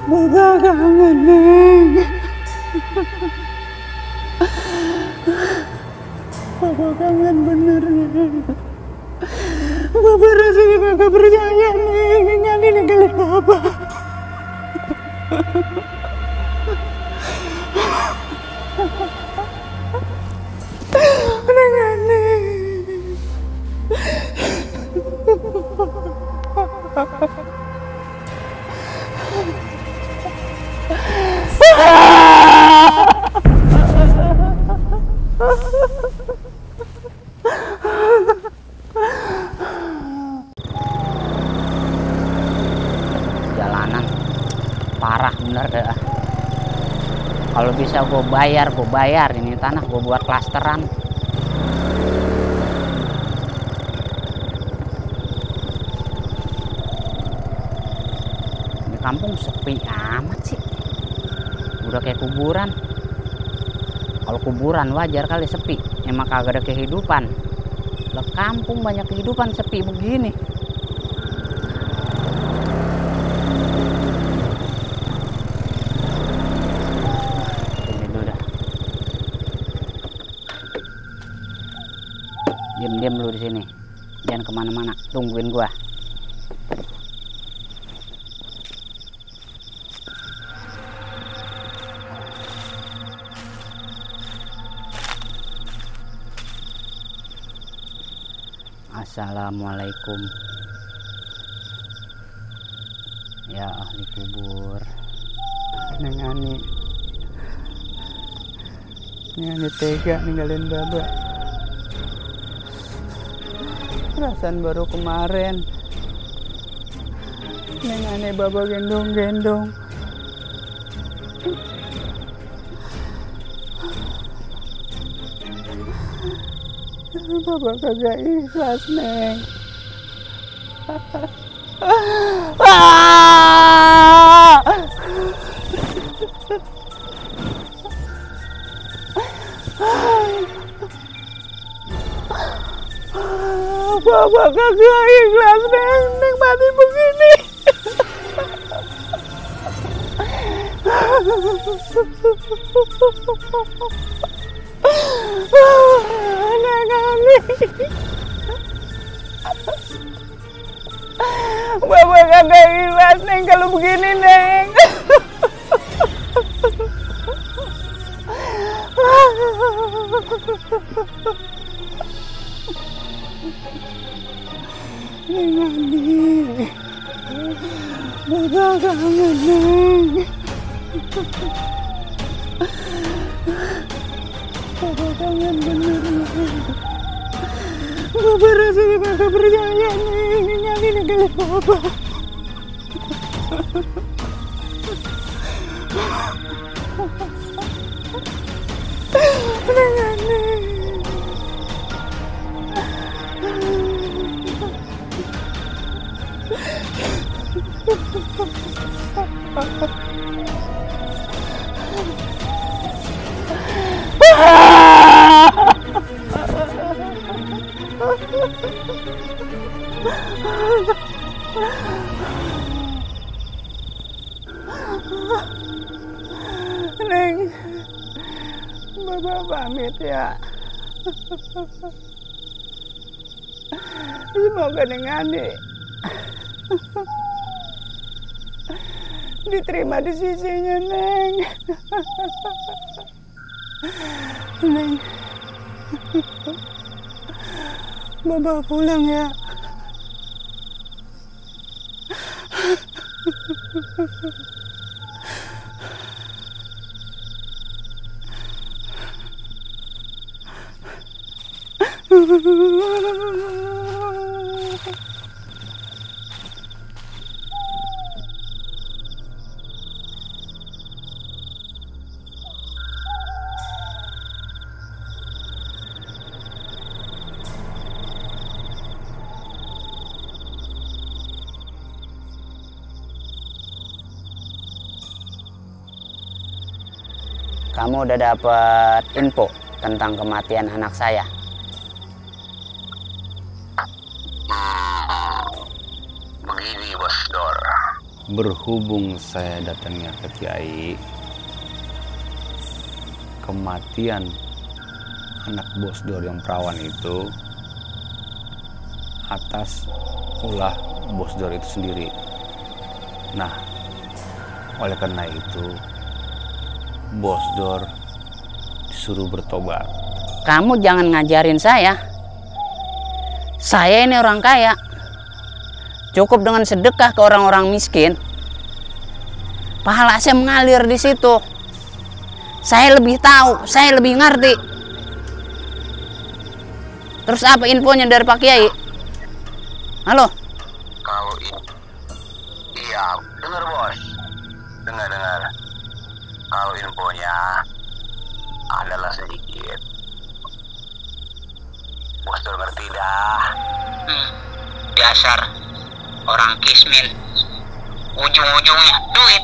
Bapak kangen, Neng. Bapak kangen bener, Neng. Bapak rasanya kagak percaya, Neng. Ninggalin ninggalin Bapak. Neng, Neng. Jalanan parah bener deh. Kalau bisa gue bayar ini tanah gue buat klasteran. Di kampung sepi amat sih, udah kayak kuburan. Kalau kuburan wajar kali sepi, emang kagak ada kehidupan. Lah kampung banyak kehidupan, sepi begini. Diam lu di sini, jangan kemana-mana, tungguin gua. Assalamualaikum ya ahli kubur. Neng Ani tega ninggalin Baba. Perasaan baru kemarin Neng Ani Baba gendong-gendong. Baba kagak ikhlas, Neng. Baba kagak ikhlas, Neng. Neng mati begini. Neng Ani. Baba kagak ikhlas, Neng, kalau begini, Neng. Neng Ani, Baba kangen, Neng. Baba kangen bener, Neng. Baba rasanya kagak percaya, Neng. Ninggalin ninggalin Baba. Neng Ani. Neng, Baba pamit ya. Semoga Neng Ani diterima di sisinya, Neng. Neng, Baba pulang ya. Kamu udah dapat info tentang kematian anak saya? Begini, Bos Dor. Berhubung saya datangnya ke Kiai, kematian anak Bos Dor yang perawan itu atas ulah Bos Dor itu sendiri. Nah, oleh karena itu Bos Dor disuruh bertobat. Kamu jangan ngajarin saya. Saya ini orang kaya. Cukup dengan sedekah ke orang-orang miskin. Pahala saya mengalir di situ. Saya lebih tahu, saya lebih ngerti. Terus apa infonya dari Pak Kiai? Halo? Kalau iya, dengar bos. Dengar. Kalau infonya adalah sedikit. Bos Dor ngerti dah. Dasar orang kismin, ujung-ujungnya duit.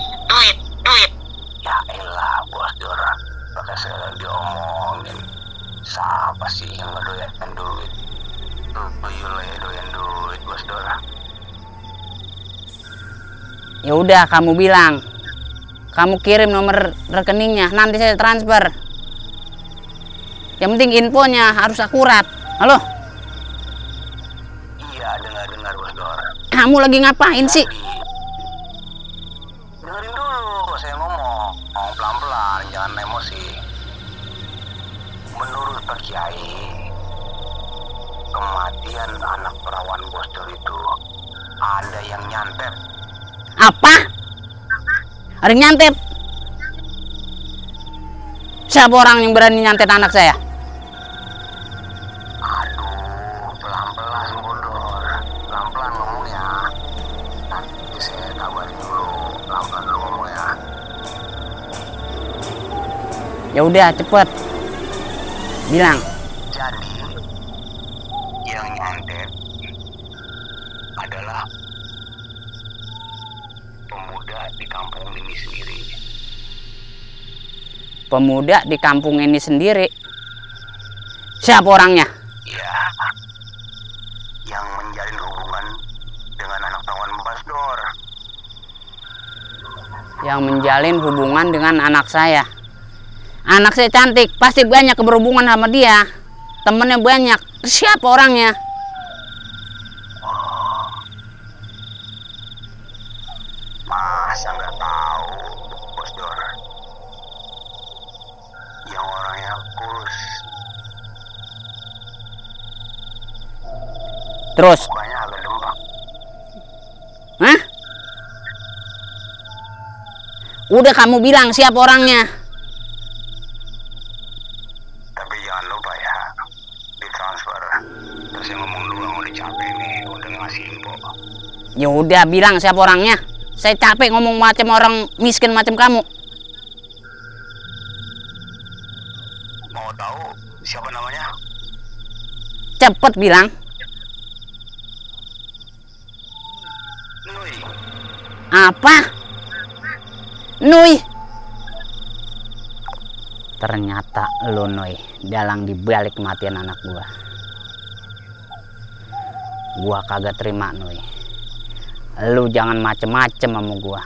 Ya elah Bos Dor, pakai saya diomongin. Siapa sih yang ngedoyan duit? Tuyul doyan duit Bos Dor. Ya udah, kamu bilang, kamu kirim nomor rekeningnya, nanti saya transfer. Yang penting infonya harus akurat. Halo? Iya, dengar Bos Dor. Kamu lagi ngapain sih? Dengerin dulu saya ngomong pelan-pelan, jangan emosi. Menurut Pak Kiai, kematian anak perawan Bos Dor itu ada yang nyantet. Apa? Ada yang nyantet? Siapa orang yang berani nyantet anak saya? Aduh, pelan-pelan Bos Dor, pelan-pelan ngomongnya. Nanti saya kabarin dulu, pelan-pelan dulu ngomongnya. Ya udah, cepet. Bilang. Jadi yang nyantet adalah pemuda di kampung ini sendiri. Pemuda di kampung ini sendiri? Siapa orangnya? Ya, yang menjalin hubungan dengan anak perawan Bos Dor. Yang menjalin hubungan dengan anak saya. Anak saya cantik, pasti banyak berhubungan sama dia. Temennya banyak. Siapa orangnya? Masa nggak tahu Bos Dor? Yang orangnya kurus, Terus? mukanya agak dembang. Hah? Udah kamu bilang siapa orangnya. Tapi jangan lupa ya, ditransfer. Terus yang ngomong doang udah capek nih, udah ngasih info. Ya udah bilang siapa orangnya. Saya capek ngomong macam orang miskin macam kamu. Mau tahu siapa namanya? Cepet bilang. Nui. Apa? Nui. Ternyata lo Nui dalang dibalik kematian anak gua. Gua kagak terima Nui. Lu jangan macem-macem sama gua.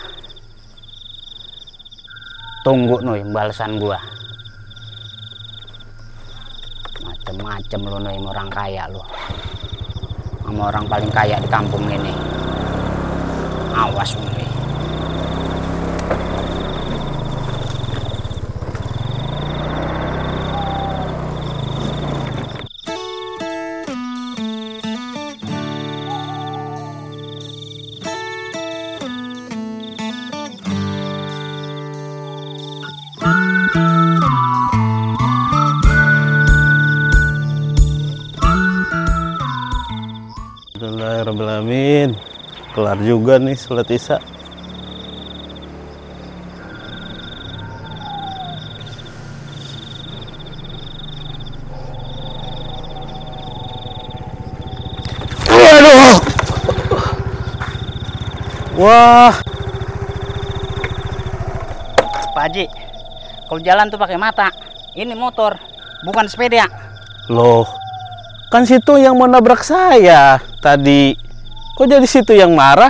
Tunggu Nui balasan gua. Macem-macem lu Nui, orang kaya lu. Sama orang paling kaya di kampung ini. Awas Nui. Alhamdulillahirrahmanirrahim. Kelar juga nih sholat isya. Waduh. Wah. Pak Haji, kalau jalan tuh pakai mata. Ini motor, bukan sepeda. Loh, kan situ yang mau nabrak saya tadi. Kok jadi situ yang marah?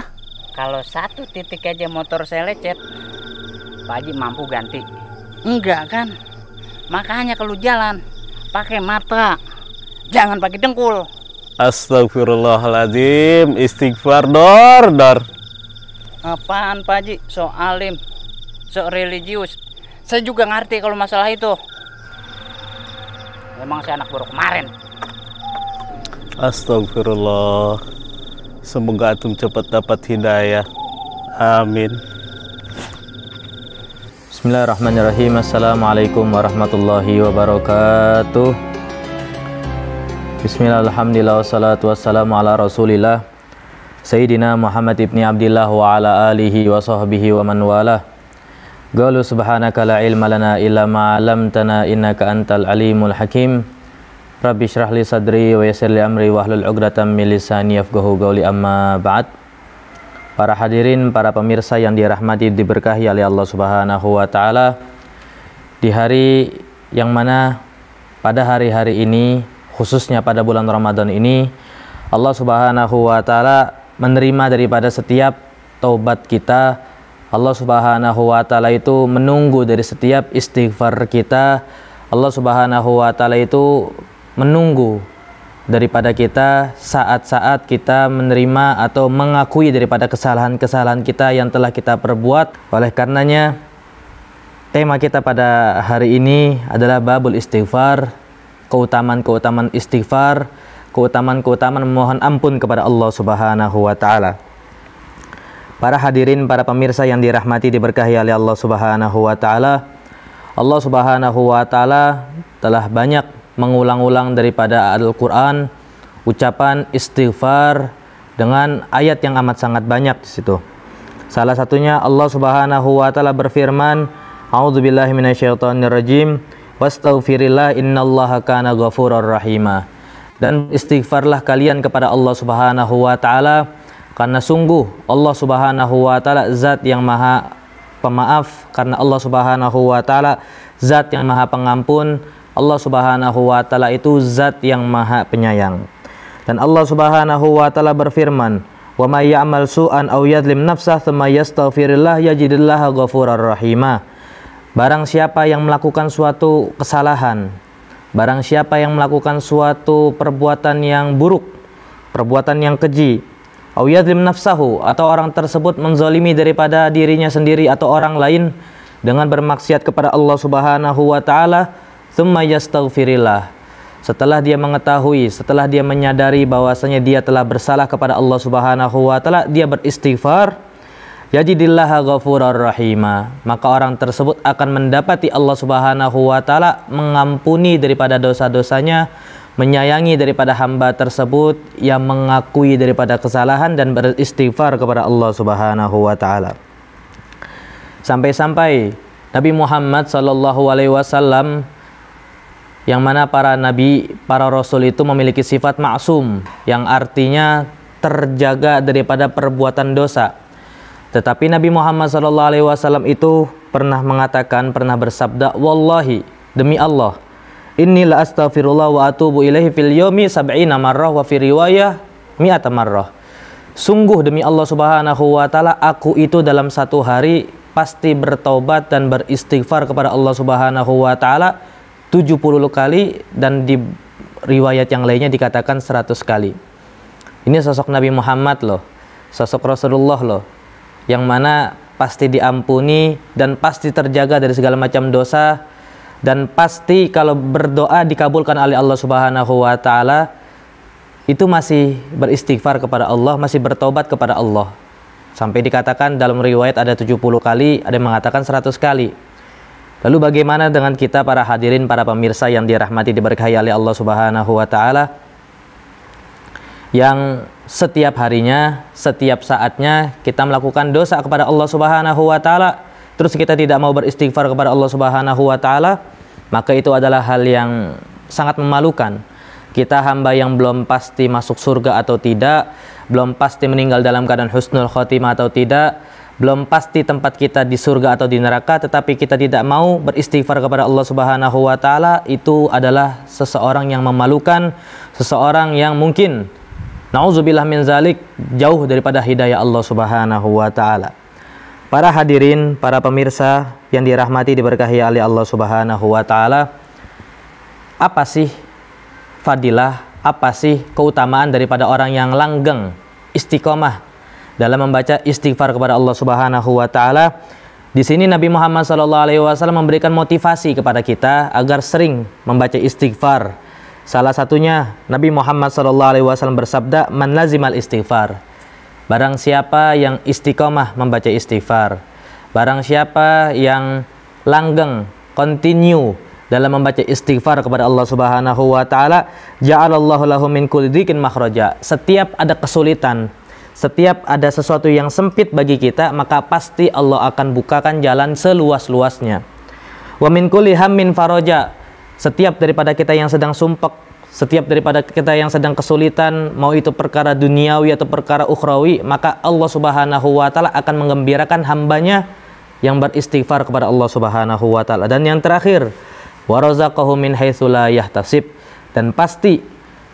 Kalau 1 titik aja motor saya lecet, Pak Haji mampu ganti? Enggak kan? Makanya kalau jalan pakai mata, jangan pakai dengkul. Astagfirullahaladzim, istighfar dor. Apaan Pak Haji? So alim, so religius. Saya juga ngerti kalau masalah itu. Memang saya anak baru kemarin. Astagfirullah. Semoga antum cepat dapat hidayah. Amin. Bismillahirrahmanirrahim. Assalamualaikum warahmatullahi wabarakatuh. Bismillah, alhamdulillah, wassalatu wassalamu ala rasulillah Sayyidina Muhammad ibni Abdillah wa ala alihi wa sahbihi wa man walah. Qalu subhanaka la ilma lana illa ma 'allamtana innaka antal alimul hakim. Rabbi syrah li sadri wa yassir li amri wahlul 'uqdatam min lisani yafqahu qawli, amma ba'd. Para hadirin, para pemirsa yang dirahmati, diberkahi oleh Allah Subhanahu wa taala. Di hari yang mana pada hari-hari ini, khususnya pada bulan Ramadan ini, Allah Subhanahu wa taala menerima daripada setiap taubat kita. Allah Subhanahu wa taala itu menunggu dari setiap istighfar kita. Allah Subhanahu wa taala itu menunggu daripada kita saat-saat kita menerima atau mengakui daripada kesalahan-kesalahan kita yang telah kita perbuat. Oleh karenanya, tema kita pada hari ini adalah babul istighfar, keutamaan-keutamaan istighfar, keutamaan-keutamaan memohon ampun kepada Allah Subhanahu wa taala. Para hadirin, para pemirsa yang dirahmati, diberkahi oleh Allah Subhanahu wa taala. Allah Subhanahu wa taala telah banyak mengulang-ulang daripada Al-Qur'an ucapan istighfar dengan ayat yang amat sangat banyak di situ. Salah satunya Allah Subhanahu wa taala berfirman, A'udzubillahi minasyaitonirrajim, wastaghfirillah innallaha kana ghafurur rahima. Dan istighfarlah kalian kepada Allah Subhanahu wa taala, karena sungguh Allah Subhanahu wa taala zat yang maha pemaaf, karena Allah Subhanahu wa taala zat yang maha pengampun. Allah Subhanahu wa taala itu zat yang maha penyayang. Dan Allah Subhanahu wa taala berfirman, "Wa may ya'mal su'an aw yadhlim nafsah tsumma yastaghfirillah yajidillaha ghafurar rahima." Barang siapa yang melakukan suatu kesalahan, barang siapa yang melakukan suatu perbuatan yang buruk, perbuatan yang keji, aw yadhlim nafsahu, atau orang tersebut menzalimi daripada dirinya sendiri atau orang lain dengan bermaksiat kepada Allah Subhanahu wa taala, tsumma yastaghfirillah, setelah dia mengetahui, setelah dia menyadari bahwasanya dia telah bersalah kepada Allah Subhanahu wa taala, dia beristighfar, yajidillaha ghafurar rahima, maka orang tersebut akan mendapati Allah Subhanahu wa taala mengampuni daripada dosa-dosanya, menyayangi daripada hamba tersebut yang mengakui daripada kesalahan dan beristighfar kepada Allah Subhanahu wa taala. Sampai-sampai Nabi Muhammad sallallahu alaihi wasallam, yang mana para nabi, para rasul itu memiliki sifat maksum, yang artinya terjaga daripada perbuatan dosa. Tetapi Nabi Muhammad SAW itu pernah mengatakan, pernah bersabda, wallahi, demi Allah, inni la astaghfirullah wa atubu ilaihi fil yaumi sab'ina marrah wa fi riwayah mi'ata marrah. Sungguh demi Allah Subhanahu wa taala, aku itu dalam satu hari pasti bertaubat dan beristighfar kepada Allah Subhanahu wa taala 70 kali, dan di riwayat yang lainnya dikatakan 100 kali. Ini sosok Nabi Muhammad loh, sosok Rasulullah loh, yang mana pasti diampuni dan pasti terjaga dari segala macam dosa, dan pasti kalau berdoa dikabulkan oleh Allah Subhanahu wa taala, itu masih beristighfar kepada Allah, masih bertobat kepada Allah. Sampai dikatakan dalam riwayat ada 70 kali, ada yang mengatakan 100 kali. Lalu bagaimana dengan kita para hadirin, para pemirsa yang dirahmati, diberkahi oleh Allah Subhanahu wa taala, yang setiap harinya, setiap saatnya kita melakukan dosa kepada Allah Subhanahu wa taala, terus kita tidak mau beristighfar kepada Allah Subhanahu wa taala, maka itu adalah hal yang sangat memalukan. Kita hamba yang belum pasti masuk surga atau tidak, belum pasti meninggal dalam keadaan husnul khotimah atau tidak, belum pasti tempat kita di surga atau di neraka, tetapi kita tidak mau beristighfar kepada Allah Subhanahu wa taala, itu adalah seseorang yang memalukan, seseorang yang mungkin Nauzubillah min zalik, jauh daripada hidayah Allah Subhanahu wa taala. Para hadirin, para pemirsa yang dirahmati diberkahi oleh Allah Subhanahu wa taala, apa sih fadilah, apa sih keutamaan daripada orang yang langgeng istiqomah dalam membaca istighfar kepada Allah Subhanahu wa taala? Di sini Nabi Muhammad SAW memberikan motivasi kepada kita agar sering membaca istighfar. Salah satunya Nabi Muhammad SAW bersabda, "Man lazimal istighfar." Barang siapa yang istiqomah membaca istighfar, barang siapa yang langgeng, continue dalam membaca istighfar kepada Allah Subhanahu wa taala, ja'alallahu lahu min kulli dhiqin makhraja. Setiap ada kesulitan, setiap ada sesuatu yang sempit bagi kita, maka pasti Allah akan bukakan jalan seluas-luasnya. Wa min kulli hammin faraja. Setiap daripada kita yang sedang sumpek, setiap daripada kita yang sedang kesulitan, mau itu perkara duniawi atau perkara ukhrawi, maka Allah Subhanahu wa taala akan menggembirakan hambanya yang beristighfar kepada Allah Subhanahu wa taala. Dan yang terakhir, wa razaqahu min haitsu la yahtasib. Dan pasti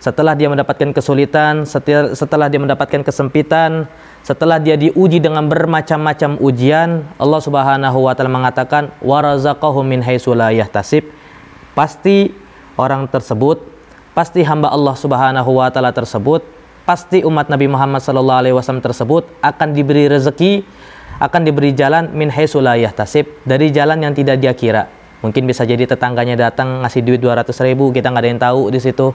setelah dia mendapatkan kesulitan, setelah dia mendapatkan kesempitan, setelah dia diuji dengan bermacam-macam ujian, Allah Subhanahu wa taala mengatakan wa razaqahu min haitsu la yahtasib. Pasti orang tersebut, pasti hamba Allah Subhanahu wa taala tersebut, pasti umat Nabi Muhammad SAW tersebut akan diberi rezeki, akan diberi jalan min haitsu la yahtasib, dari jalan yang tidak dia kira. Mungkin bisa jadi tetangganya datang ngasih duit 200.000, kita nggak ada yang tahu di situ.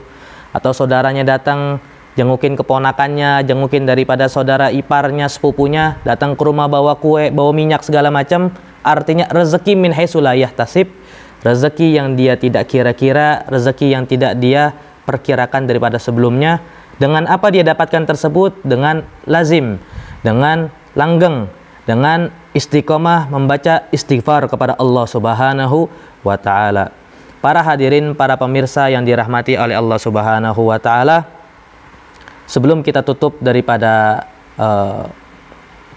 Atau saudaranya datang jengukin keponakannya, jengukin daripada saudara iparnya, sepupunya, datang ke rumah bawa kue, bawa minyak segala macam. Artinya rezeki min haitsu la yahtasib, rezeki yang dia tidak kira-kira, rezeki yang tidak dia perkirakan daripada sebelumnya. Dengan apa dia dapatkan tersebut? Dengan lazim, dengan langgeng, dengan istiqomah membaca istighfar kepada Allah Subhanahu wa taala. Para hadirin, para pemirsa yang dirahmati oleh Allah Subhanahu wa taala, sebelum kita tutup daripada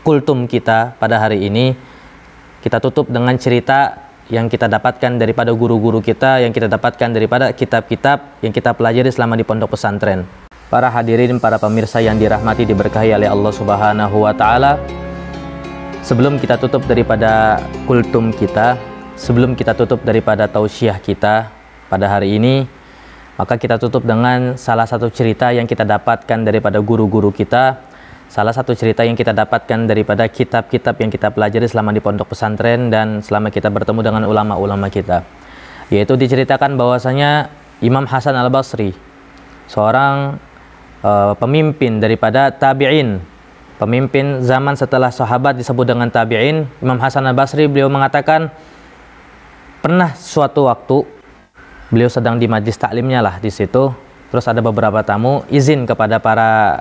kultum kita pada hari ini, kita tutup dengan cerita yang kita dapatkan daripada guru-guru kita, yang kita dapatkan daripada kitab-kitab yang kita pelajari selama di pondok pesantren. Para hadirin, para pemirsa yang dirahmati diberkahi oleh Allah Subhanahu wa taala, sebelum kita tutup daripada kultum kita, sebelum kita tutup daripada tausiah kita pada hari ini, maka kita tutup dengan salah satu cerita yang kita dapatkan daripada guru-guru kita, salah satu cerita yang kita dapatkan daripada kitab-kitab yang kita pelajari selama di pondok pesantren dan selama kita bertemu dengan ulama-ulama kita. Yaitu diceritakan bahwasanya Imam Hasan Al-Basri, seorang pemimpin daripada tabi'in, pemimpin zaman setelah sahabat disebut dengan tabi'in. Imam Hasan Al-Basri, beliau mengatakan pernah suatu waktu beliau sedang di majlis taklimnya lah di situ, terus ada beberapa tamu izin kepada para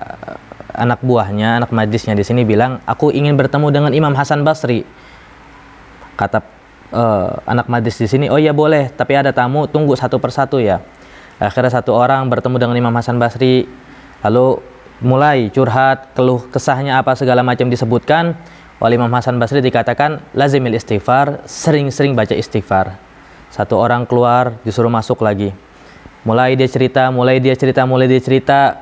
anak buahnya, anak majlisnya di sini bilang, aku ingin bertemu dengan Imam Hasan Basri. Kata anak majlis di sini, oh iya boleh, tapi ada tamu, tunggu satu persatu ya. Akhirnya satu orang bertemu dengan Imam Hasan Basri, lalu mulai curhat, keluh kesahnya apa segala macam disebutkan. Oleh Imam Hasan Basri dikatakan, lazimil istighfar, sering-sering baca istighfar. Satu orang keluar, disuruh masuk lagi. Mulai dia cerita,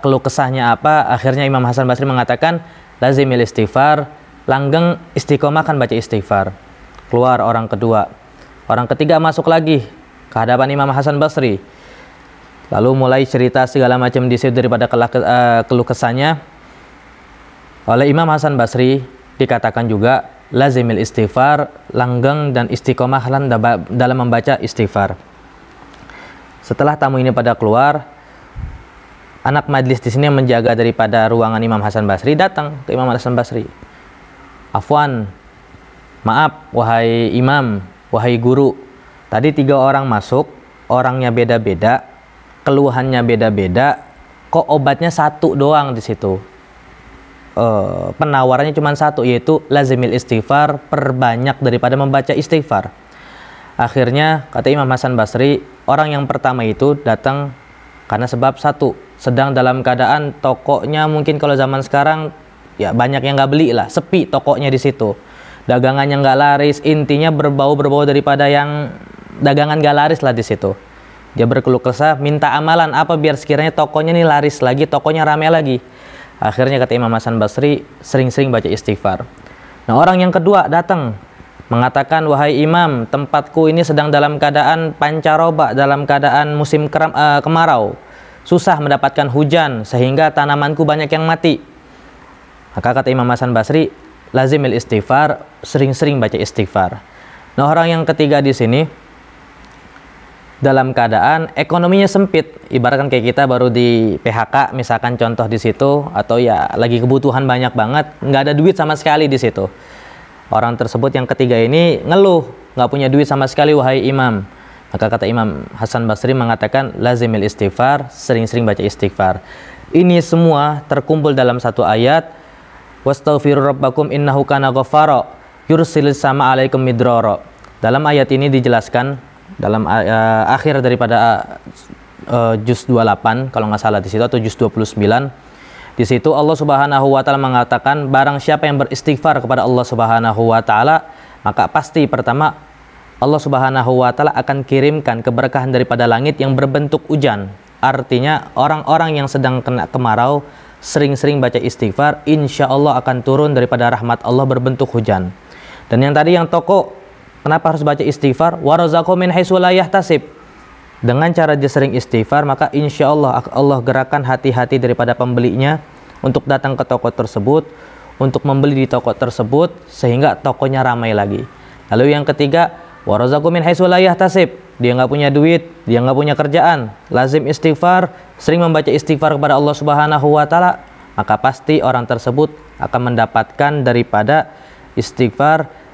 keluh kesahnya apa. Akhirnya Imam Hasan Basri mengatakan, lazimil istighfar, langgeng istiqomah kan baca istighfar. Keluar orang kedua. Orang ketiga masuk lagi ke hadapan Imam Hasan Basri. Lalu mulai cerita segala macam di situ daripada keluh kesahnya. Oleh Imam Hasan Basri dikatakan juga, lazimil istighfar, langgeng dan istiqomah dalam membaca istighfar. Setelah tamu ini pada keluar, anak majlis di sini yang menjaga daripada ruangan Imam Hasan Basri datang ke Imam Hasan Basri. Afwan, maaf wahai imam, wahai guru, tadi 3 orang masuk, orangnya beda-beda, keluhannya beda-beda, kok obatnya satu doang di situ. Penawarannya cuma satu, yaitu lazimil istighfar, perbanyak daripada membaca istighfar. Akhirnya kata Imam Hasan Basri, orang yang pertama itu datang karena sebab satu, sedang dalam keadaan tokonya mungkin kalau zaman sekarang ya banyak yang nggak beli lah, sepi tokonya di situ, dagangannya nggak laris, intinya berbau daripada yang dagangan nggak laris lah di situ. Dia berkeluh kesah, minta amalan apa biar sekiranya tokonya nih laris lagi, tokonya rame lagi. Akhirnya kata Imam Hasan Basri, sering-sering baca istighfar. Nah, orang yang kedua datang mengatakan, wahai Imam, tempatku ini sedang dalam keadaan pancaroba, dalam keadaan musim kemarau. Susah mendapatkan hujan sehingga tanamanku banyak yang mati. Maka kata Imam Hasan Basri, lazimil istighfar, sering-sering baca istighfar. Nah, orang yang ketiga di sini dalam keadaan ekonominya sempit, ibaratkan kayak kita baru di PHK misalkan contoh di situ, atau ya lagi kebutuhan banyak banget, nggak ada duit sama sekali di situ. Orang tersebut yang ketiga ini ngeluh, nggak punya duit sama sekali wahai Imam. Maka kata Imam Hasan Basri mengatakan lazimil istighfar, sering-sering baca istighfar. Ini semua terkumpul dalam satu ayat, wastaghfiru rabbakum innahu kana ghaffara yursilis sama alaikum midrara. Dalam ayat ini dijelaskan dalam akhir daripada juz 28 kalau nggak salah di situ, atau juz 29. Di situ Allah Subhanahu wa taala mengatakan, barang siapa yang beristighfar kepada Allah Subhanahu wa taala, maka pasti pertama Allah Subhanahu wa taala akan kirimkan keberkahan daripada langit yang berbentuk hujan. Artinya orang-orang yang sedang kena kemarau sering-sering baca istighfar, insya Allah akan turun daripada rahmat Allah berbentuk hujan. Dan yang tadi yang toko, kenapa harus baca istighfar? Warazaqu min haitsu la yahtasib. Dengan cara dia sering istighfar, maka insya Allah Allah gerakan hati-hati daripada pembelinya untuk datang ke toko tersebut, untuk membeli di toko tersebut, sehingga tokonya ramai lagi. Lalu yang ketiga, warazaqu min haitsu la yahtasib. Dia nggak punya duit, dia nggak punya kerjaan, lazim istighfar, sering membaca istighfar kepada Allah Subhanahu wa taala, maka pasti orang tersebut akan mendapatkan daripada istighfar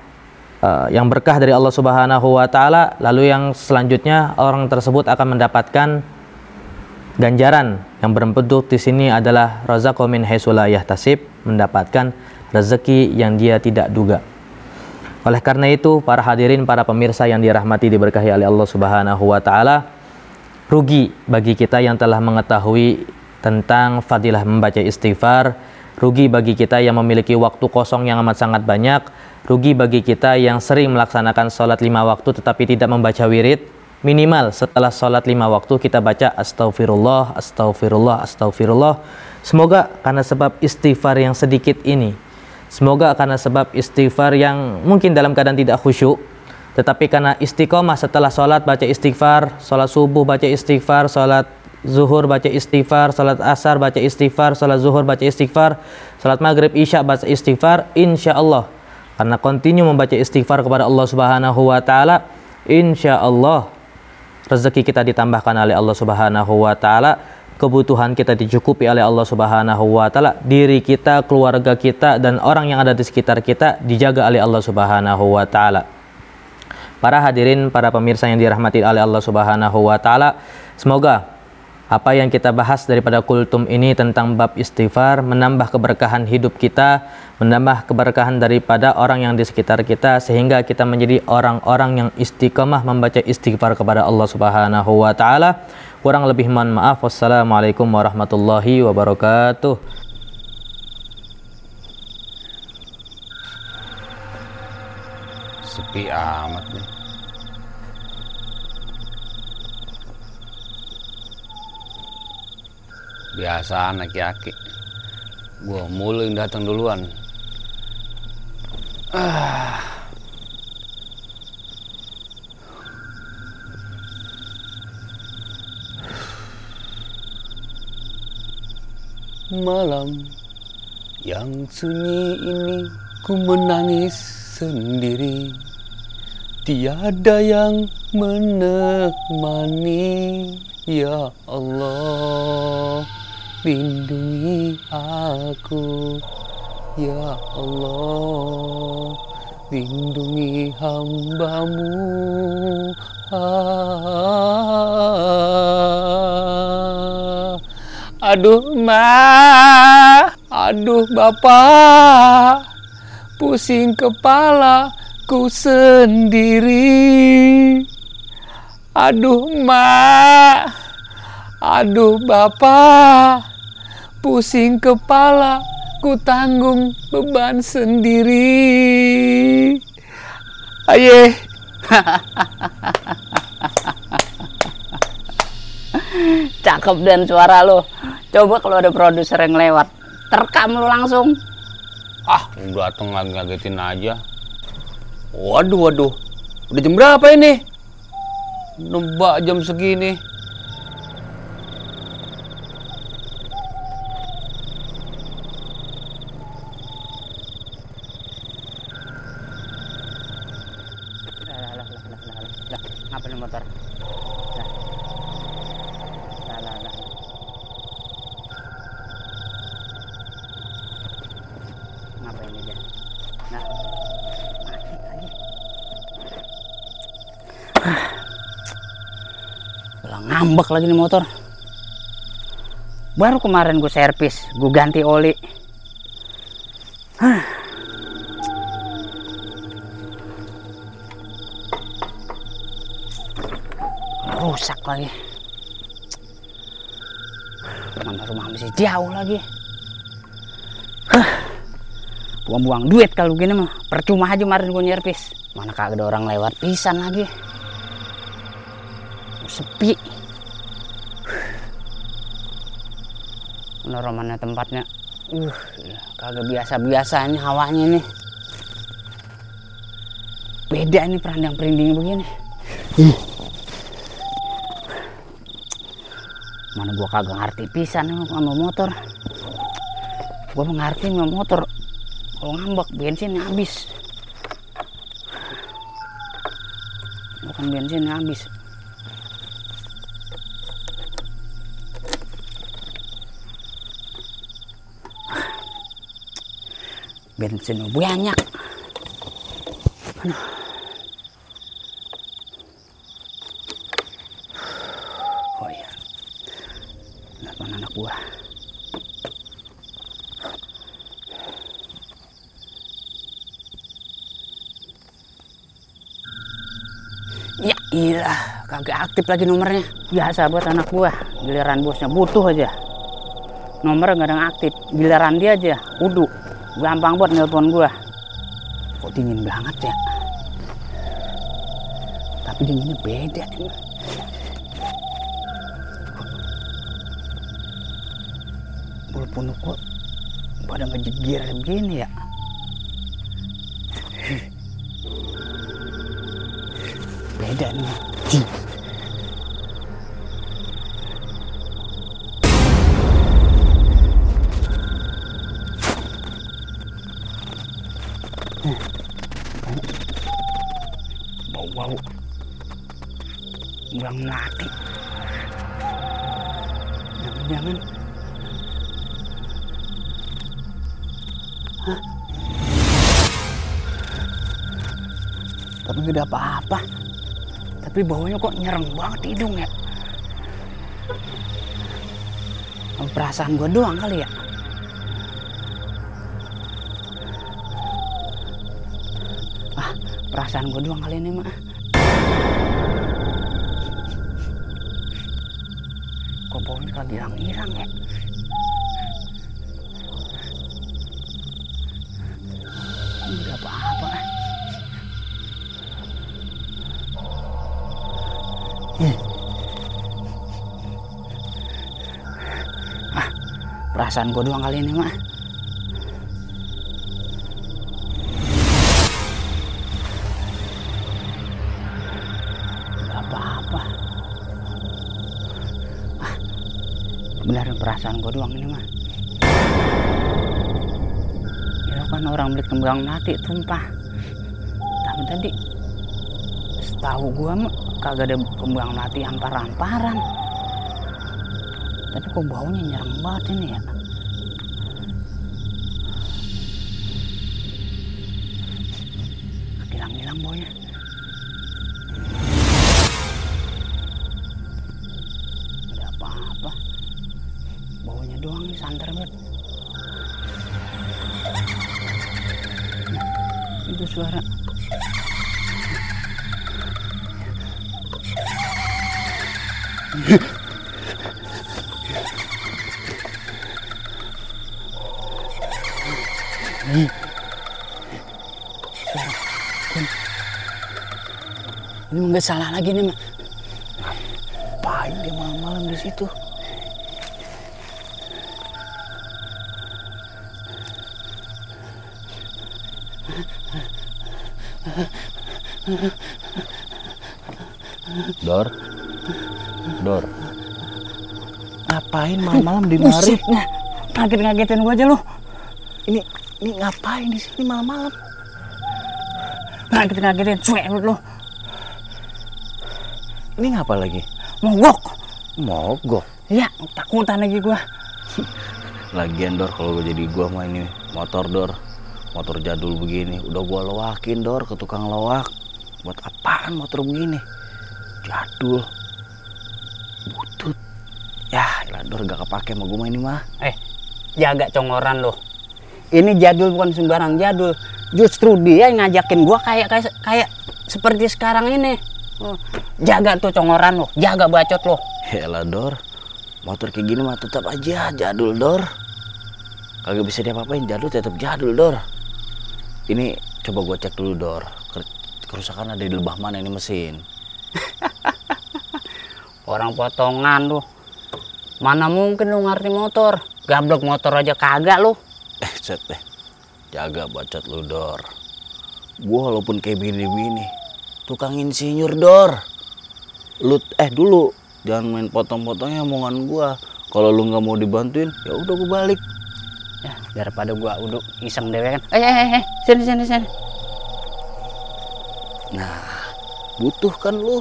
yang berkah dari Allah Subhanahu wa taala. Lalu yang selanjutnya orang tersebut akan mendapatkan ganjaran yang berbentuk di sini adalah razaqu min haitsu la yahtasib, mendapatkan rezeki yang dia tidak duga. Oleh karena itu, para hadirin, para pemirsa yang dirahmati diberkahi oleh Allah Subhanahu wa taala, rugi bagi kita yang telah mengetahui tentang fadilah membaca istighfar, rugi bagi kita yang memiliki waktu kosong yang amat sangat banyak, rugi bagi kita yang sering melaksanakan sholat 5 waktu tetapi tidak membaca wirid. Minimal setelah sholat 5 waktu kita baca astaghfirullah, astaghfirullah, astaghfirullah. Semoga karena sebab istighfar yang sedikit ini, semoga karena sebab istighfar yang mungkin dalam keadaan tidak khusyuk, tetapi karena istiqomah setelah sholat baca istighfar, sholat subuh baca istighfar, sholat zuhur baca istighfar, sholat asar baca istighfar, sholat zuhur baca istighfar, sholat maghrib isya baca istighfar, insya Allah karena kontinu membaca istighfar kepada Allah Subhanahu wa taala, insya Allah rezeki kita ditambahkan oleh Allah Subhanahu wa taala, kebutuhan kita dicukupi oleh Allah Subhanahu wa taala, diri kita, keluarga kita, dan orang yang ada di sekitar kita dijaga oleh Allah Subhanahu wa taala. Para hadirin, para pemirsa yang dirahmati oleh Allah Subhanahu wa taala, semoga apa yang kita bahas daripada kultum ini tentang bab istighfar menambah keberkahan hidup kita, menambah keberkahan daripada orang yang di sekitar kita, sehingga kita menjadi orang-orang yang istiqamah membaca istighfar kepada Allah Subhanahu wa taala. Kurang lebih mohon maaf. Wassalamualaikum warahmatullahi wabarakatuh. Sepi amat nih. Biasa anak aki-aki, gua mulu yang datang duluan. Malam yang sunyi ini ku menangis sendiri, tiada yang menemani. Ya Allah, lindungi aku. Ya Allah, lindungi hamba-Mu. Aduh Ma, aduh Bapak, pusing kepala ku sendiri. Aduh Ma, aduh Bapak, pusing kepala ku tanggung beban sendiri. Aye. Cakep dan suara lo. Coba kalau ada produser yang lewat, Terekam lu langsung. Ah, lu dateng ngagetin aja. Waduh. Udah jam berapa ini? Nebak jam segini. Ngapa nih motor? Lah. Ngapain ini dia? Nah, mati lagi. Udah ngambek lagi nih motor. Baru kemarin gue servis, gue ganti oli. Rusak lagi. Mana rumah masih jauh lagi. Buang-buang duit kalau gini mah. Percuma aja kemarin gue nyervis. Mana kagak ada orang lewat pisan lagi. Sepi. Mana mana tempatnya. Kagak biasa-biasanya hawanya nih. Beda nih perandang-perinding begini. Mana gua kagak ngerti pisan sama motor. Gua mengerti sama motor. Kalau ngambek bensinnya habis. Bukan bensinnya habis. Bensin banyak. Aduh. Oh iya. Telepon anak gua. Ya iyalah, kagak aktif lagi nomornya. Biasa buat anak gua. Giliran bosnya butuh aja. Nomornya nggak ada yang aktif. Giliran dia aja, udah. Gampang buat nelpon gua. Kok dingin banget ya? Tapi dinginnya beda nih. Walaupun kok pada ngejegir begini ya. Beda nih. Bau Bang mati. Jangan. Hah? Tapi gak ada apa-apa. Tapi baunya kok nyereng banget hidung ya. Perasaan gua doang kali ya. Perasaan gua doang kali ini mah. Kok baunya kagak hilang-hilang ya? Gak ada apa-apa. Perasaan gua doang kali ini mah. Gak apa-apa. Benar perasaan gua doang ini mah. Ya kan orang beli kembang melati tumpah. Tapi tadi setahu gua mah kagak ada kembang melati ampar-amparan. Tapi kok baunya nyerang banget ini ya. Hilang-hilang baunya. Gak ada apa-apa. Baunya doang nih santer banget. Itu suara. Ini nggak salah lagi nih, Mak. Ngapain dia malam-malam di situ? Dor. Dor. Ngapain malam-malam di mari? Buset, ngaget-ngagetin gua aja lu. Ini ngapain di sini malam-malam? Ngaget-ngagetin, cuek lu. Ini ngapa lagi? Mogok. Mogok. Ya, takutan lagi gua. Lagian Dor, kalau jadi gua mah ini motor Dor. Motor jadul begini, udah gua loakin Dor ke tukang loak. Buat apaan motor begini? Jadul. Butut. Ya, elah Dor, gak kepake sama gua mah ini mah. Jaga congoran lo. Ini jadul bukan sembarang jadul. Justru dia yang ngajakin gua kayak seperti sekarang ini. Jaga tuh congoran lo, jaga bacot lo. Elah Dor, motor kayak gini mah tetap aja jadul Dor. Kagak bisa diapa-apain, jadul tetap jadul Dor. Ini coba gua cek dulu Dor. Kerusakan ada di lebah mana ini mesin? Orang potongan lu. Mana mungkin lu ngerti motor? Gablok motor aja kagak lu. Set deh. Jaga bacot lu Dor. Gua walaupun kayak bini-bini, tukang insinyur Dor. Lu dulu jangan main potong-potongnya omongan gua. Kalau lu nggak mau dibantuin, ya udah gua balik. Ya, daripada gua udah iseng dewe kan. Sini. Nah, butuh kan lu.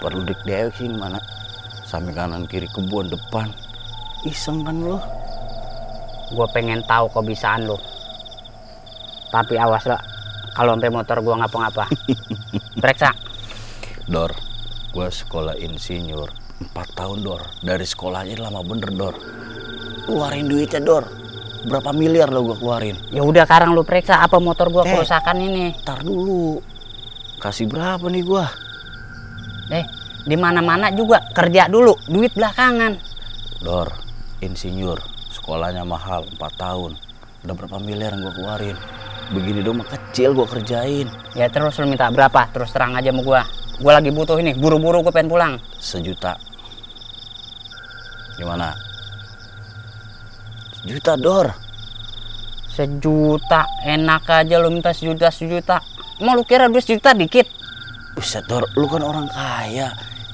Perlu dewek sini mana? Samping kanan kiri kebun depan. Iseng kan lu. Gua pengen tahu kebisaan lu. Tapi awas lah kalau sampai motor gua ngapa-ngapa. Periksa. Dor, gua sekolah insinyur 4 tahun Dor. Dari sekolahnya lama bener Dor. Keluarin duitnya Dor. Berapa miliar lo gua keluarin? Ya udah sekarang lu periksa apa motor gua kerusakan ini. Tar dulu. Kasih berapa nih gua? Di mana-mana juga kerja dulu, duit belakangan. Dor, insinyur, sekolahnya mahal 4 tahun. Udah berapa miliar yang gua keluarin? Begini dong mah kecil gua kerjain. Ya terus lu minta berapa? Terus terang aja sama gua. Gua lagi butuh ini, buru-buru gua pengen pulang. 1 juta. Gimana? 1 juta Dor. 1 juta, enak aja lu minta 1 juta. Mau lu kira duit 1 juta dikit? Buset Dor, lu kan orang kaya.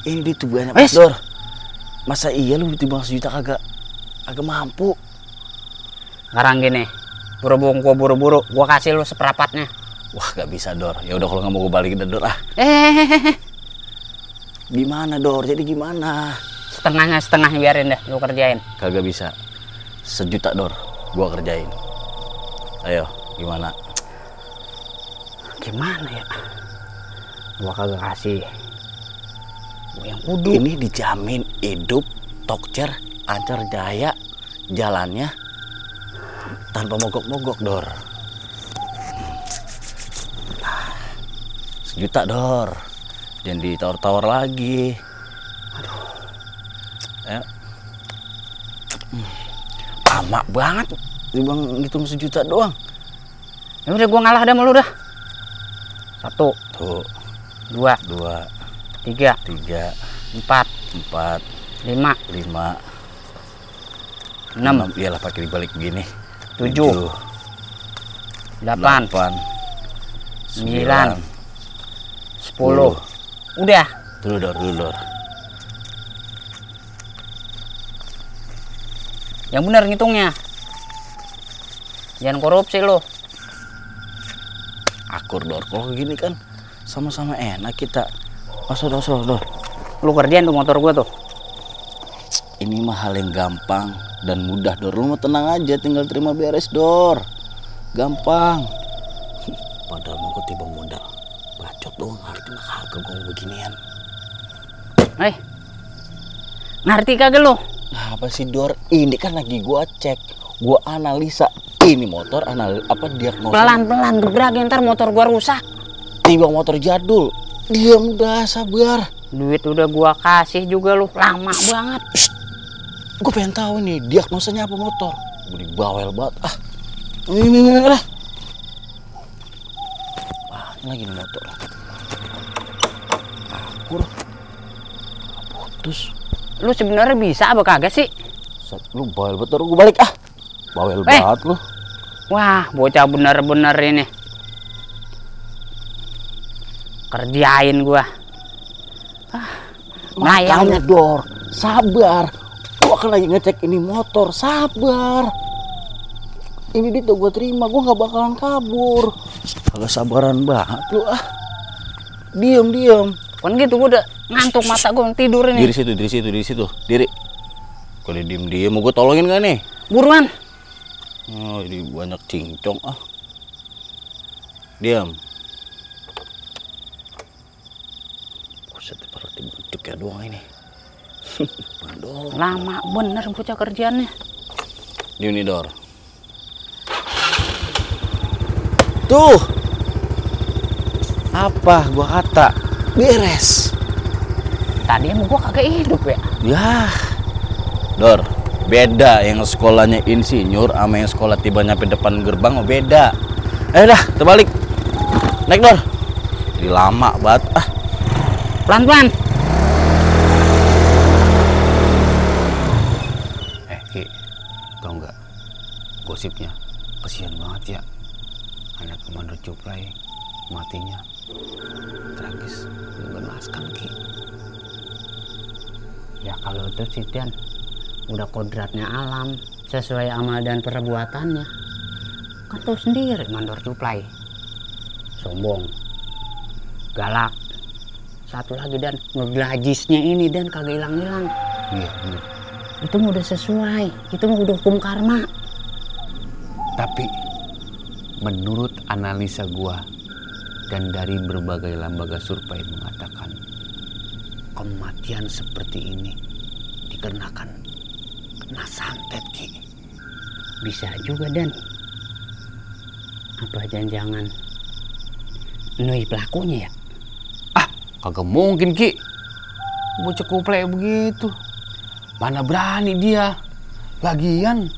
Ini duit tuh banyak banget Dor. Masa iya lu ditimbang 1 juta kagak mampu? Sekarang gini, buru-buru gua kasih lu seperempatnya. Wah gak bisa Dor. Ya udah kalau nggak mau gue balikin Dor ah. Gimana Dor? Jadi gimana? Setengah biarin deh lu kerjain. Kagak bisa. 1 juta Dor, gua kerjain. Ayo, gimana? Gimana ya? Gua kagak kasih. Gua yang kudu. Ini dijamin hidup, tokcer, lancar jaya, jalannya tanpa mogok-mogok Dor. 1 juta Dor. Jangan ditawar-tawar lagi. Aduh. Ayo. Lama banget. Dibang ngitung 1 juta doang. Ya udah gua ngalah dah sama lu dah. 1, Tuh. 2, 3, 4, 5, 6, Iyalah pakai dibalik begini. 7, 8, 9, 10. Udah. Dulu Dor. Yang benar ngitungnya. Jangan korupsi lo. Akur Dor. Kalau gini kan sama-sama enak kita. Masa Dor. Lu kerjain tuh motor gua tuh. Ini mah hal yang gampang dan mudah Dor. Lu mah tenang aja, tinggal terima beres Dor. Gampang. Padahal mau ketimbang modal. Bacot doang, ngerti mah kagak gua beginian. Ngerti kagak lo? Apa sih Dor? Ini kan lagi gua cek, gua analisa. Ini motor diagnosa. Pelan-pelan gebrakin, ntar motor gua rusak. Tiba motor jadul. Diam udah, sabar. Duit udah gua kasih juga lu, lama banget. Gue pengen tahu nih diagnosanya apa motor. Gue dibawel banget. Ini lah. Ini lagi nih motor. Akur. Putus. Lu sebenarnya bisa apa kagak sih? Lu bawel betul, gue balik Bawel banget lu. Wah, bocah bener-bener ini. kerjain gua. Makanya Dor, sabar. Gua kan lagi ngecek ini motor, sabar. Ini duit gua terima, gua nggak bakalan kabur. Kagak sabaran banget lu ah. Diam. Kan gitu, gua udah ngantuk, mata gua tidur ini. Diri situ. Diri. Kalau diem mau gua tolongin gak nih? Buruan. Oh, ini banyak cincong ah. Diam. Buset, berarti bentuk ya doang ini. Mandor. Lama bener bocah kerjaannya. Ini Dor. Tuh. Apa gua kata? Beres. Tadi emang gua kagak hidup ya. Yah. Dor, beda yang sekolahnya insinyur sama yang sekolah tiba nyampe depan gerbang, oh beda. Dah, terbalik. Naik Dor. Jadi lama banget ah. Pelan-pelan. Ki, tau nggak? Gosipnya kesian banget ya. Anak Komando Cuplai matinya tragis, mengenaskan Ki. Ya kalau itu sih Dan, udah kodratnya alam, sesuai amal dan perbuatannya. Kan tahu sendiri Mandor Cuplai, sombong, galak. Satu lagi Dan, ngeglajisnya ini Dan kagak hilang-hilang. Iya bener. Itu mah udah sesuai, itu mah udah hukum karma. Tapi menurut analisa gua dan dari berbagai lembaga survei mengatakan kematian seperti ini dikarenakan kena santet Ki. Bisa juga Dan. Apa jangan-jangan Nui pelakunya ya? Kagak mungkin Ki. Bocah kuplai begitu. Mana berani dia. Lagian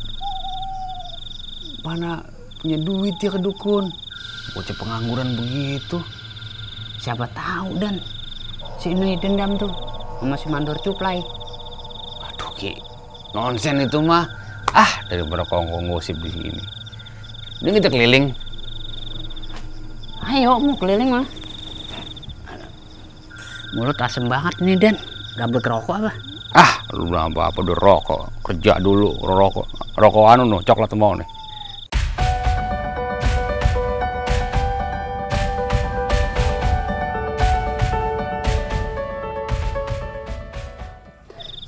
mana punya duit dia ke dukun. Bocah pengangguran begitu. Siapa tahu Dan, si Nui dendam tuh sama si Mandor Cuplai. Aduh Ki, nonsen itu mah. Daripada kongkong gosip di sini. Ini kita keliling. Ayo mau keliling mah. Mulut asem banget nih Dan, gak boleh kerokok apa? Lu bilang apa-apa udah rokok. Kerja dulu, rokok. Rokok anu no, coklat mau nih.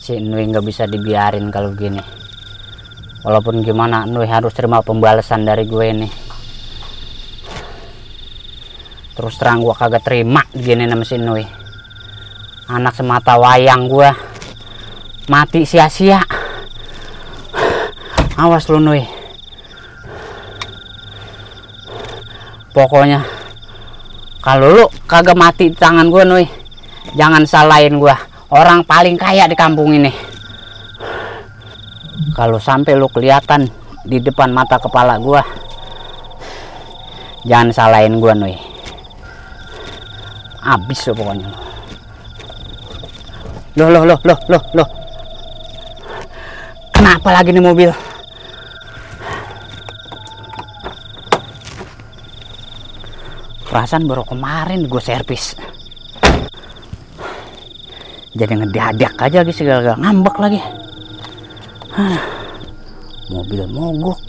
Si Nui nggak bisa dibiarin kalau gini. Walaupun gimana Nui harus terima pembalasan dari gue ini. Terus terang gue kagak terima gini sama si Nui. Anak semata wayang gue mati sia-sia. Awas lu Nui. Pokoknya kalau lu kagak mati di tangan gue Nui, jangan salahin gue. Orang paling kaya di kampung ini. Kalau sampai lu kelihatan di depan mata kepala gua, jangan salahin gua Nui. Abis lo pokoknya. Loh. Kenapa lagi nih mobil? Perasaan baru kemarin gue servis. Jadi ngedadak aja lagi segala ngambek lagi. Mobil mogok.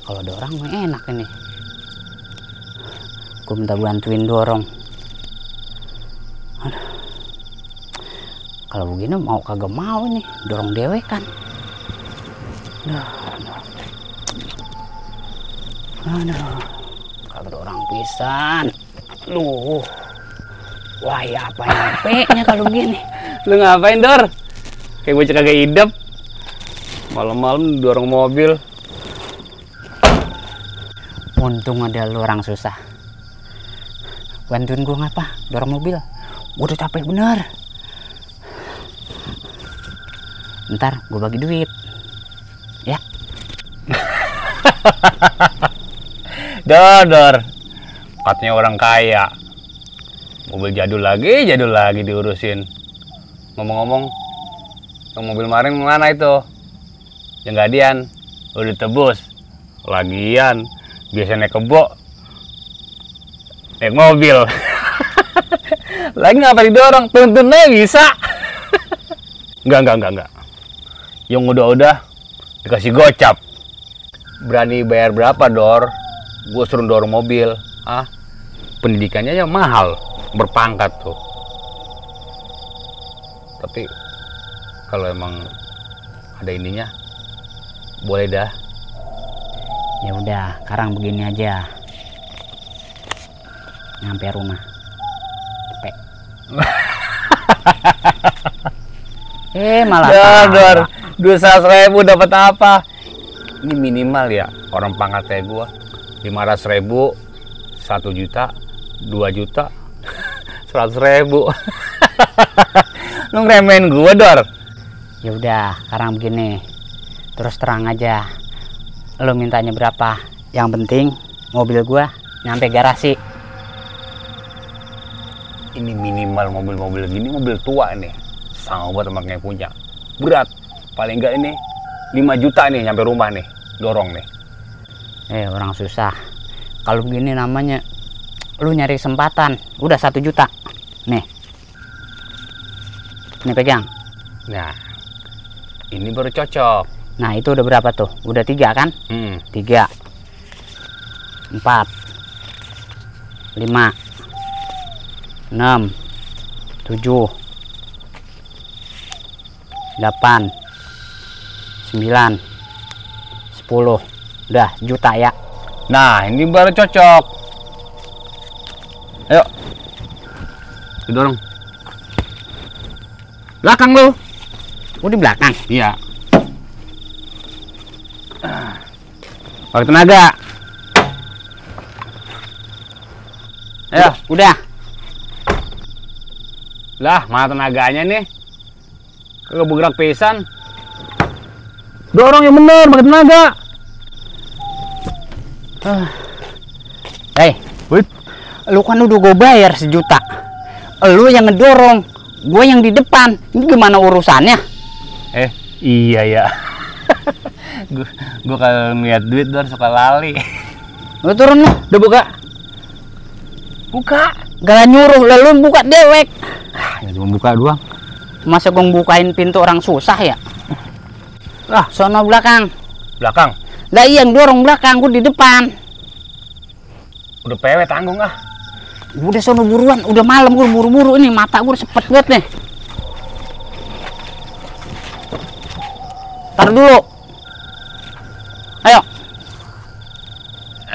Kalau ada orang mah enak ini. Gue minta bantuin dorong. Kalau begini mau kagak mau ini dorong dewek kan. Aduh. Kalau ada orang pisan. Wah ya apa nyampe-nya kalau gini. Lu ngapain Dor? Kayak bocah kagak hidup. Malam-malam dorong mobil. Untung ada lu orang susah. Bantuin gue ngapa? Dorong mobil. Gue udah capek bener. Ntar gue bagi duit. Ya. Dor. Katanya orang kaya. Mobil jadul lagi diurusin. Ngomong-ngomong, yang mobil kemarin mana itu? Yang gadian, udah ditebus. Lagian, biasanya kebo naik mobil. Lagi ngapa didorong? Tuntun aja bisa. Enggak. Yang udah dikasih gocap. Berani bayar berapa, Dor? Gue suruh dorong mobil. Pendidikannya aja mahal, berpangkat tuh. Tapi kalau emang ada ininya, boleh dah. Ya udah, sekarang begini aja. Nyampe rumah. Cepet. Malah Dor, 200.000 dapat apa? Ini minimal ya, orang pangkat kayak gua. 500.000, 1 juta, 2 juta, 100.000. Lu ngeremehin gua, Dor. Ya udah, sekarang begini. Terus terang aja. Lo mintanya berapa? Yang penting mobil gua nyampe garasi. Ini minimal mobil-mobil gini, mobil tua nih. Sama buat teman yang punya. Berat. Paling enggak ini 5 juta nih nyampe rumah nih. Dorong nih. Orang susah. Kalau begini namanya lu nyari kesempatan. Udah 1 juta. Nih. Nih pegang. Nah, ini baru cocok. Nah, itu udah berapa tuh? Udah 3 kan? 3, 4, 5, 6, 7, 8, 9, 10. Udah juta ya. Nah, ini baru cocok. Ayo. Didorong. Belakang lu. Di belakang. Iya. Pakai tenaga. Ayo. Udah. Lah, mana tenaganya nih? Kagak bergerak pisan. Dorong yang bener, pakai tenaga. Wait. Lu kan udah gue bayar 1 juta. Lu yang ngedorong, gue yang di depan. Ini gimana urusannya? Iya ya. Gue kalau ngeliat duit Dor suka lali. Lu turun lu. Udah buka. Buka. Gak nyuruh, lalu buka dewek. Ya cuma buka doang. Masa gue bukain pintu orang susah ya? Sono belakang. Belakang. Lah iya, yang dorong belakang, gue di depan. Udah pewe tanggung Udah sono buruan, udah malam, gue buru-buru ini, mata gue sepet banget nih. Tar dulu. Ayo.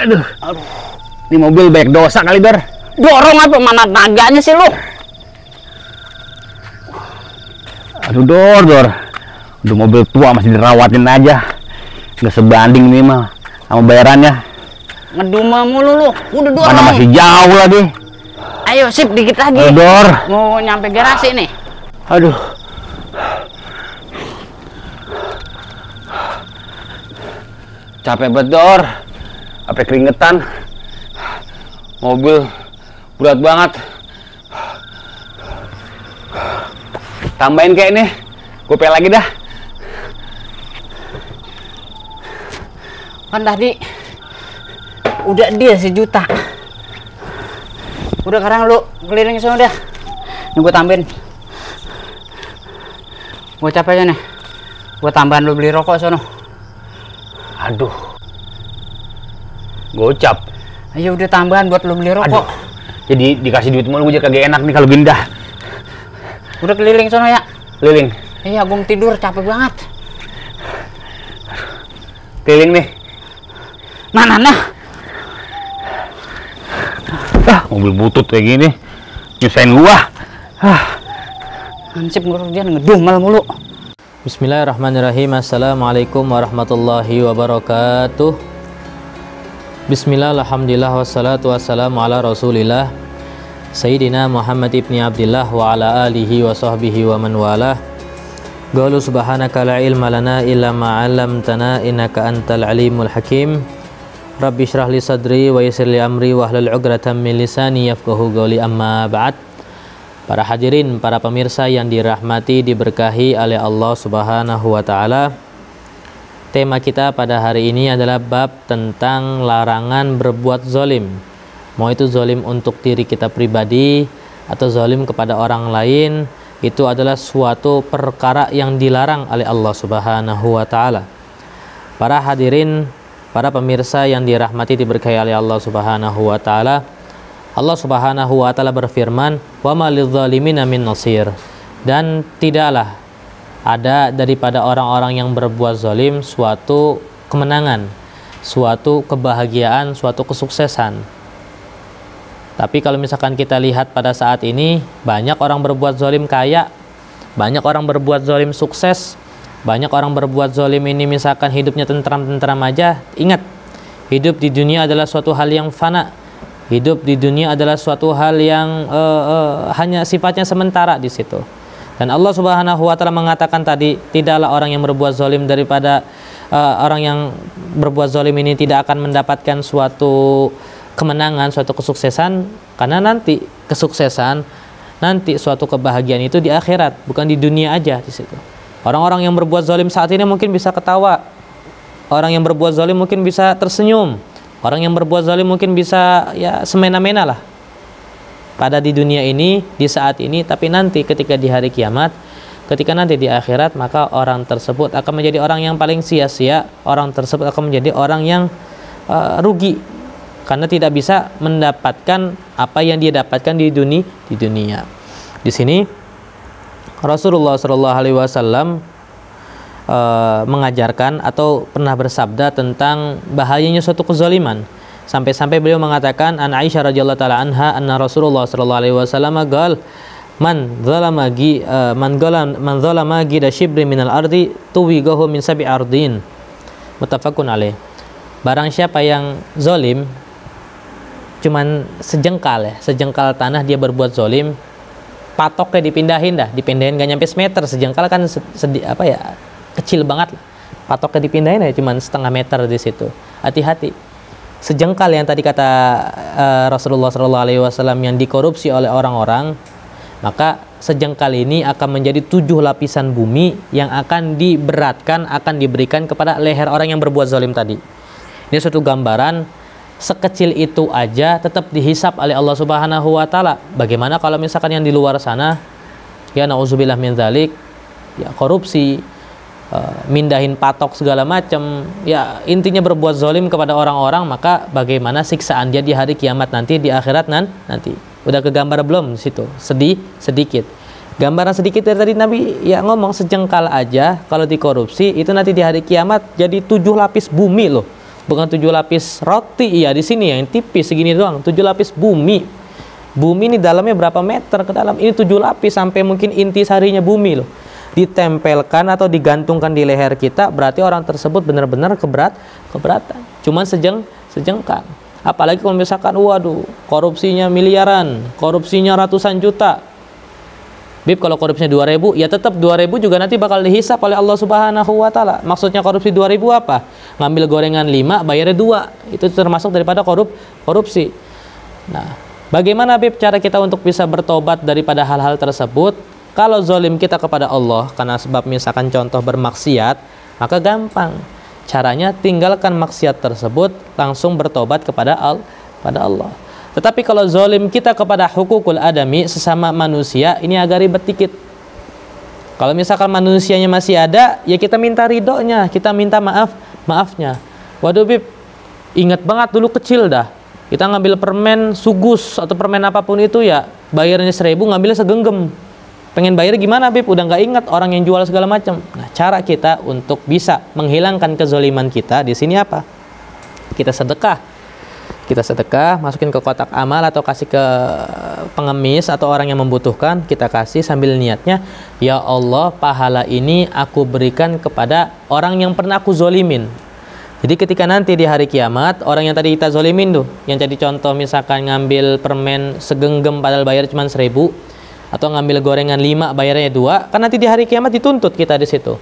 Aduh. Ini mobil banyak dosa kali, Dor. Dorong apa, mana naganya sih lu? Aduh, Dor. Udah mobil tua masih dirawatin aja. Nggak sebanding nih mah sama bayarannya. Ngedumel mulu lu. Udah dorong. Mana masih jauh lagi. Ayo, sip, dikit lagi. Ayo, Dor. Mau nyampe garasi nih. Aduh. Capek banget, Dor. Sampai keringetan. Mobil berat banget. Tambahin kayak ini. Gue pel lagi dah. Kan tadi udah dia 1 juta. Udah, sekarang lu keliling sana dah. Nih gue tambahin. Gue capek aja nih. Gue tambahan lu beli rokok sono. Aduh. Gocap. Ayo udah tambahan buat lu beli rokok. Aduh. Jadi dikasih duit mulu gue jadi kagak enak nih kalau gindah. Udah keliling sono ya. Keliling. Iya, gue tidur capek banget. Keliling nih. Nah. Mobil butut kayak gini nyusahin gua. Ansip dia ngedumel mulu. Bismillahirrahmanirrahim. Assalamualaikum warahmatullahi wabarakatuh. Bismillah, alhamdulillah, wassalatu wassalamu ala rasulillah Sayyidina Muhammad ibni Abdillah wa ala alihi wa sahbihi wa man walah. Qalu subhanaka la ilma lana illa ma 'allamtana innaka antal alimul hakim. Rabbi syrah li sadri wa yassir li amri wahlul 'uqdatam min lisani yafqahu qawli, amma ba'd. Para hadirin, para pemirsa yang dirahmati, diberkahi oleh Allah Subhanahu wa taala. Tema kita pada hari ini adalah bab tentang larangan berbuat zalim mau itu zalim untuk diri kita pribadi atau zalim kepada orang lain, itu adalah suatu perkara yang dilarang oleh Allah Subhanahu wa taala. Para hadirin, para pemirsa yang dirahmati diberkahi oleh Allah Subhanahu wa taala, Allah Subhanahu wa taala berfirman, "Wa ma lidzalimina min nasir." Dan tidaklah ada daripada orang-orang yang berbuat zalim suatu kemenangan, suatu kebahagiaan, suatu kesuksesan. Tapi kalau misalkan kita lihat pada saat ini, banyak orang berbuat zalim kaya, banyak orang berbuat zalim sukses, banyak orang berbuat zalim ini misalkan hidupnya tentram-tentram aja. Ingat, hidup di dunia adalah suatu hal yang fana. Hidup di dunia adalah suatu hal yang hanya sifatnya sementara di situ. Dan Allah Subhanahu wa taala mengatakan tadi, tidaklah orang yang berbuat zalim daripada orang yang berbuat zalim ini tidak akan mendapatkan suatu kemenangan, suatu kesuksesan, karena nanti kesuksesan, nanti suatu kebahagiaan itu di akhirat, bukan di dunia aja di situ. Orang-orang yang berbuat zalim saat ini mungkin bisa ketawa, orang yang berbuat zalim mungkin bisa tersenyum, orang yang berbuat zalim mungkin bisa ya semena-mena lah pada di dunia ini, di saat ini. Tapi nanti ketika di hari kiamat, ketika nanti di akhirat, maka orang tersebut akan menjadi orang yang paling sia-sia, orang tersebut akan menjadi orang yang rugi, karena tidak bisa mendapatkan apa yang dia dapatkan di dunia. Di sini Rasulullah SAW mengajarkan atau pernah bersabda tentang bahayanya suatu kezaliman. Sampai-sampai beliau mengatakan, an Aisyah radhiyallahu taala anha, anna Rasulullah SAW qala, man zalama gida shibri minal ardi tuwigahu min sabi ardin. Muttafaqun alaih. Barang siapa yang zalim cuman sejengkal tanah dia berbuat zalim, patoknya dipindahin gak nyampe semeter. Sejengkal kan kecil banget lah. Patoknya dipindahin ya cuman setengah meter di situ. Hati-hati. Sejengkal yang tadi kata Rasulullah SAW yang dikorupsi oleh orang-orang, maka sejengkal ini akan menjadi 7 lapisan bumi yang akan diberatkan, akan diberikan kepada leher orang yang berbuat zalim tadi. Ini suatu gambaran, sekecil itu aja tetap dihisap oleh Allah Subhanahu wa taala. Bagaimana kalau misalkan yang di luar sana, ya nauzubillah min dzalik, ya korupsi, mindahin patok segala macam, ya intinya berbuat zalim kepada orang-orang, maka bagaimana siksaan dia di hari kiamat nanti, di akhirat nanti. Udah kegambar belum di situ? Sedikit. Gambaran sedikit dari tadi Nabi ya ngomong, sejengkal aja kalau dikorupsi itu nanti di hari kiamat jadi 7 lapis bumi loh. Bukan 7 lapis roti, iya di sini yang tipis segini doang, 7 lapis bumi. Bumi ini dalamnya berapa meter ke dalam? Ini 7 lapis sampai mungkin inti sarinya bumi loh. Ditempelkan atau digantungkan di leher kita, berarti orang tersebut benar-benar keberatan. Cuman sejengkal. Apalagi kalau misalkan waduh, korupsinya miliaran, korupsinya ratusan juta. Bib, kalau korupsinya 2.000, ya tetap 2.000 juga nanti bakal dihisap oleh Allah Subhanahu wa taala. Maksudnya korupsi 2.000 apa? Ngambil gorengan 5, bayarnya 2. Itu termasuk daripada korupsi. Nah, bagaimana Bib cara kita untuk bisa bertobat daripada hal-hal tersebut? Kalau zalim kita kepada Allah karena sebab misalkan contoh bermaksiat, maka gampang. Caranya tinggalkan maksiat tersebut, langsung bertobat kepada Allah. Tetapi kalau zalim kita kepada hukukul adami, sesama manusia, ini agak ribet dikit. Kalau misalkan manusianya masih ada, ya kita minta ridhonya, kita minta maafnya. Waduh Bib, ingat banget dulu kecil dah, kita ngambil permen sugus atau permen apapun itu ya, bayarnya 1.000, ngambilnya segenggam. Pengen bayar gimana Bib? Udah nggak ingat orang yang jual segala macam. Nah, cara kita untuk bisa menghilangkan kezaliman kita di sini apa? Kita sedekah, masukin ke kotak amal atau kasih ke pengemis atau orang yang membutuhkan, kita kasih sambil niatnya, ya Allah, pahala ini aku berikan kepada orang yang pernah aku zolimin. Jadi ketika nanti di hari kiamat, orang yang tadi kita zolimin tuh, yang jadi contoh misalkan ngambil permen segenggam padahal bayar cuma 1.000, atau ngambil gorengan 5 bayarnya 2, kan nanti di hari kiamat dituntut kita di situ.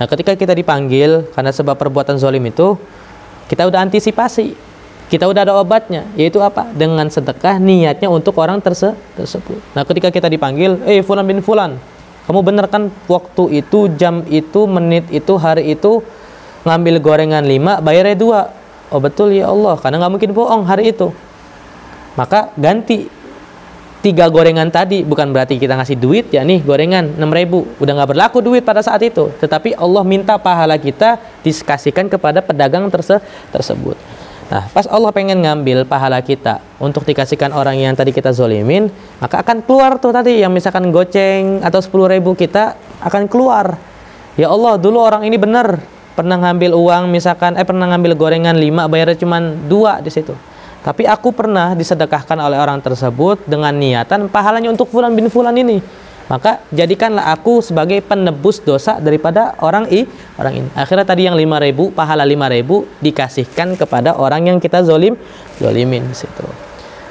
Nah, ketika kita dipanggil karena sebab perbuatan zalim itu, kita udah antisipasi. Kita udah ada obatnya, yaitu apa? Dengan sedekah, niatnya untuk orang tersebut. Nah, ketika kita dipanggil, fulan bin fulan, kamu bener kan waktu itu, jam itu, menit itu, hari itu ngambil gorengan 5, bayarnya 2. Oh betul ya Allah, karena nggak mungkin bohong hari itu. maka ganti 3 gorengan tadi. Bukan berarti kita ngasih duit, ya nih gorengan 6.000, udah nggak berlaku duit pada saat itu, tetapi Allah minta pahala kita dikasihkan kepada pedagang tersebut. Nah, pas Allah pengen ngambil pahala kita untuk dikasihkan orang yang tadi kita zolimin, maka akan keluar tuh tadi yang misalkan goceng atau 10.000 kita akan keluar. Ya Allah, dulu orang ini benar pernah ngambil uang misalkan pernah ngambil gorengan 5, bayarnya cuma 2 di situ. Tapi aku pernah disedekahkan oleh orang tersebut dengan niatan pahalanya untuk fulan bin fulan ini. Maka jadikanlah aku sebagai penebus dosa daripada orang ini. Akhirnya tadi yang 5.000, pahala 5.000 dikasihkan kepada orang yang kita zolimin di situ.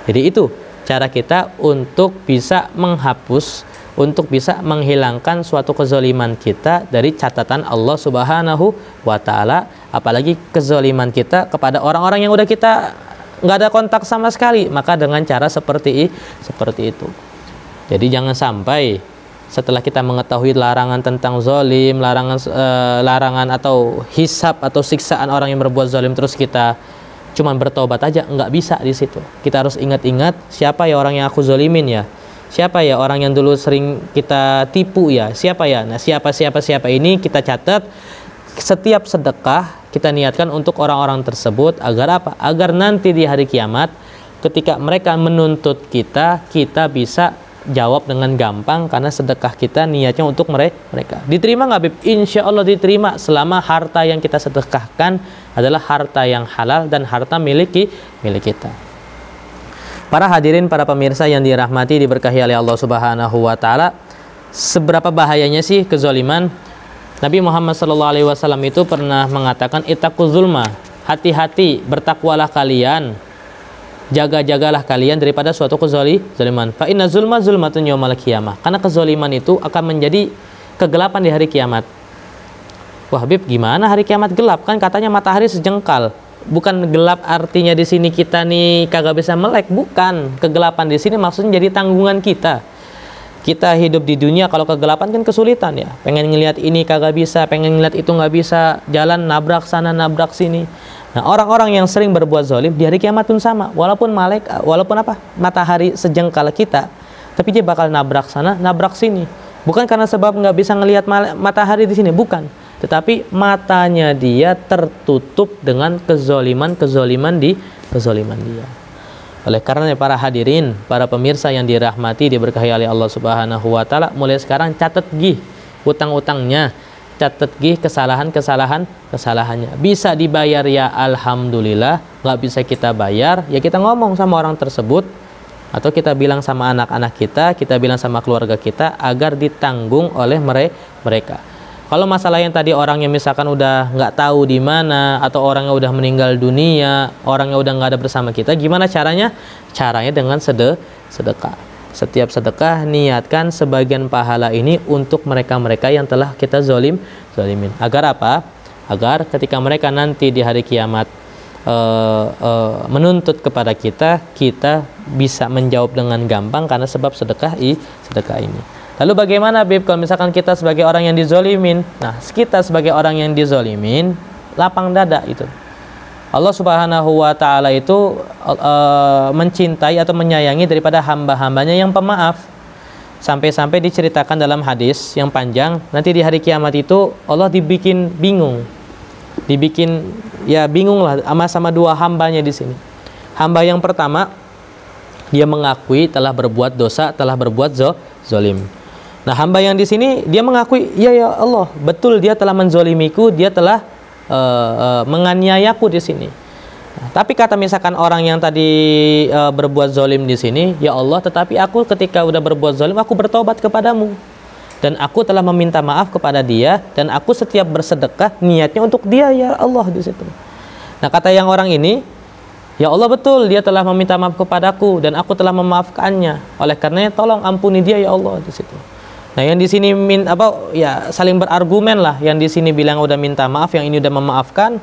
Jadi itu cara kita untuk bisa menghapus, untuk bisa menghilangkan suatu kezoliman kita dari catatan Allah Subhanahu wa Ta'ala, apalagi kezoliman kita kepada orang-orang yang udah kita nggak ada kontak sama sekali, maka dengan cara seperti itu. Jadi jangan sampai setelah kita mengetahui larangan tentang zolim, larangan atau hisab atau siksaan orang yang berbuat zolim, terus kita cuman bertobat aja, nggak bisa di situ. Kita harus ingat-ingat siapa ya orang yang aku zolimin ya, siapa ya orang yang dulu sering kita tipu ya, siapa ya. Nah siapa ini kita catat, setiap sedekah kita niatkan untuk orang-orang tersebut agar apa? Agar nanti di hari kiamat ketika mereka menuntut kita bisa jawab dengan gampang karena sedekah kita niatnya untuk mereka. Diterima nggak, Bib? Insya Allah diterima selama harta yang kita sedekahkan adalah harta yang halal dan harta milik kita. Para hadirin, para pemirsa yang dirahmati, diberkahi oleh Allah Subhanahu wa Ta'ala, seberapa bahayanya sih kezaliman? Nabi Muhammad SAW itu pernah mengatakan, ittaquz zulma, hati-hati, bertakwalah kalian, jaga-jagalah kalian daripada suatu kezaliman. Fa inna zulma zulmatun yaumal qiyamah. Karena kezaliman itu akan menjadi kegelapan di hari kiamat. Wah, Habib, gimana hari kiamat gelap? Kan katanya matahari sejengkal. Bukan gelap artinya di sini kita nih kagak bisa melek, bukan. Kegelapan di sini maksudnya jadi tanggungan kita. Kita hidup di dunia, kalau kegelapan kan kesulitan ya. Pengen ngelihat ini kagak bisa, pengen ngelihat itu nggak bisa, jalan nabrak sana nabrak sini. Nah, orang-orang yang sering berbuat zalim di hari kiamat pun sama. Walaupun matahari sejengkal kita, tapi dia bakal nabrak sana, nabrak sini. Bukan karena sebab nggak bisa ngelihat matahari di sini, bukan. Tetapi matanya dia tertutup dengan kezaliman dia. Oleh karena para hadirin, para pemirsa yang dirahmati, diberkahi oleh Allah Subhanahu wa Ta'ala, mulai sekarang catat gih utang-utangnya. Catat gih kesalahannya. Bisa dibayar ya alhamdulillah, nggak bisa kita bayar ya kita ngomong sama orang tersebut, atau kita bilang sama anak-anak kita bilang sama keluarga kita agar ditanggung oleh mereka. Kalau masalah yang tadi orangnya misalkan udah nggak tahu di mana, atau orangnya udah meninggal dunia, orangnya udah nggak ada bersama kita, gimana caranya? Caranya dengan sedekah. Setiap sedekah niatkan sebagian pahala ini untuk mereka-mereka yang telah kita zolimin. Agar apa? Agar ketika mereka nanti di hari kiamat menuntut kepada kita bisa menjawab dengan gampang karena sebab sedekah ini. Lalu bagaimana, Bib, kalau misalkan kita sebagai orang yang dizolimin? Nah, kita sebagai orang yang dizolimin, lapang dada itu. Allah Subhanahu wa Ta'ala itu mencintai atau menyayangi daripada hamba-hambanya yang pemaaf. Sampai-sampai diceritakan dalam hadis yang panjang, nanti di hari kiamat itu Allah dibikin bingung. Bingung lah sama dua hambanya di sini. Hamba yang pertama, dia mengakui telah berbuat dosa, telah berbuat zolim. Nah, hamba yang di sini dia mengakui, ya Allah, betul dia telah menzolimiku, dia telah menganiayaku di sini. Nah, tapi kata misalkan orang yang tadi berbuat zalim di sini, ya Allah, tetapi aku ketika udah berbuat zalim, aku bertobat kepadamu dan aku telah meminta maaf kepada dia, dan aku setiap bersedekah niatnya untuk dia ya Allah di situ. Nah, kata yang orang ini, ya Allah, betul dia telah meminta maaf kepadaku dan aku telah memaafkannya. Oleh karenanya tolong ampuni dia ya Allah di situ. Nah, yang di sini saling berargumen lah. Yang di sini bilang udah minta maaf, yang ini udah memaafkan.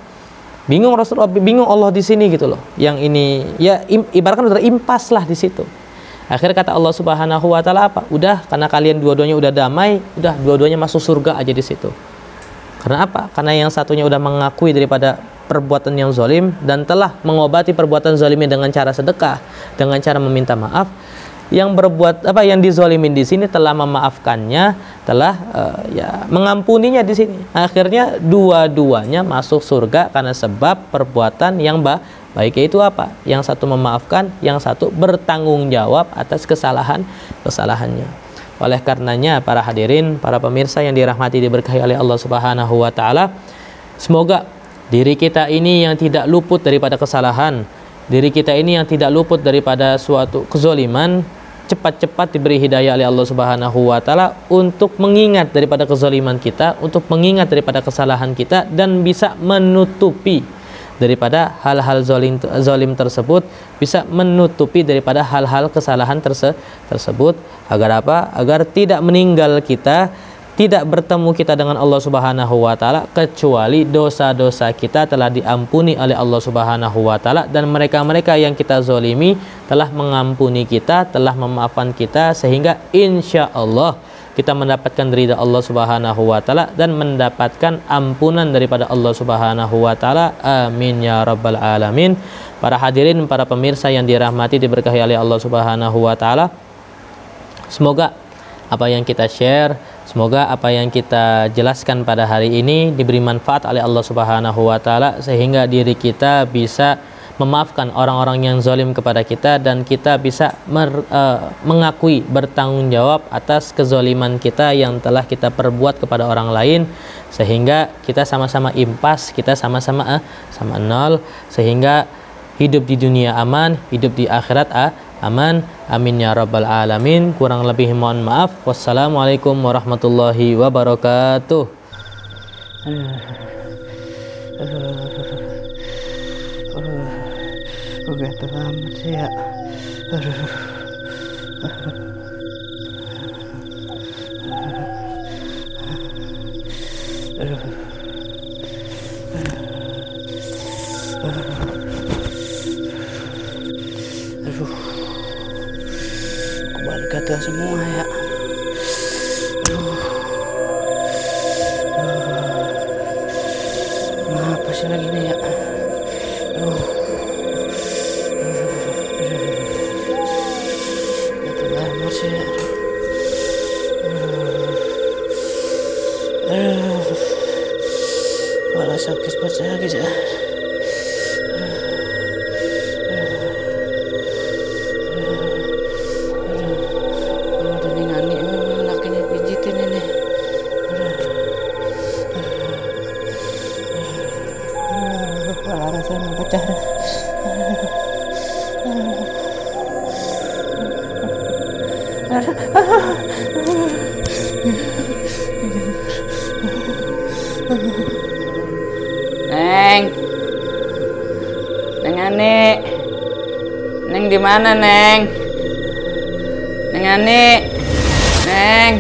Bingung Rasulullah, bingung Allah di sini gitu loh. Yang ini ya ibaratkan udah impas lah di situ. Akhirnya kata Allah Subhanahu wa Ta'ala apa? Udah, karena kalian dua-duanya udah damai, udah dua-duanya masuk surga aja di situ. Karena apa? Karena yang satunya udah mengakui daripada perbuatan yang zalim dan telah mengobati perbuatan zalimnya dengan cara sedekah, dengan cara meminta maaf, yang berbuat yang dizalimin di sini telah memaafkannya, telah mengampuninya di sini. Akhirnya dua-duanya masuk surga karena sebab perbuatan yang baik, yaitu apa? Yang satu memaafkan, yang satu bertanggung jawab atas kesalahannya. Oleh karenanya para hadirin, para pemirsa yang dirahmati diberkahi oleh Allah Subhanahu wa taala, semoga diri kita ini yang tidak luput daripada kesalahan, diri kita ini yang tidak luput daripada suatu kezaliman, cepat-cepat diberi hidayah oleh Allah Subhanahu wa taala untuk mengingat daripada kezaliman kita, untuk mengingat daripada kesalahan kita, dan bisa menutupi daripada hal-hal zalim tersebut, bisa menutupi daripada hal-hal kesalahan tersebut. Agar apa? Agar tidak meninggal kita, tidak bertemu kita dengan Allah Subhanahu wa taala kecuali dosa-dosa kita telah diampuni oleh Allah Subhanahu wa taala, dan mereka-mereka yang kita zalimi telah mengampuni kita, telah memaafkan kita, sehingga insya Allah kita mendapatkan ridha Allah Subhanahu wa taala dan mendapatkan ampunan daripada Allah Subhanahu wa taala. Amin ya rabbal alamin. Para hadirin, para pemirsa yang dirahmati diberkahi oleh Allah Subhanahu wa taala, semoga apa yang kita share, semoga apa yang kita jelaskan pada hari ini diberi manfaat oleh Allah Subhanahu wa taala, sehingga diri kita bisa memaafkan orang-orang yang zalim kepada kita, dan kita bisa mengakui, bertanggung jawab atas kezaliman kita yang telah kita perbuat kepada orang lain, sehingga kita sama-sama impas, kita sama-sama sama nol, sehingga hidup di dunia aman, hidup di akhirat aman. Amin ya rabbal alamin. Kurang lebih mohon maaf. Wassalamualaikum warahmatullahi wabarakatuh. Gatel amat sih ya. Kuban gatel semua ya. Kenapa sih lagi nih ya? Kepala sakit banget ya. Udah nih ngani lakinya pijitin ini. Kepala rasanya pecah. Neng Ani, Neng di mana Neng? Neng Ani, Neng.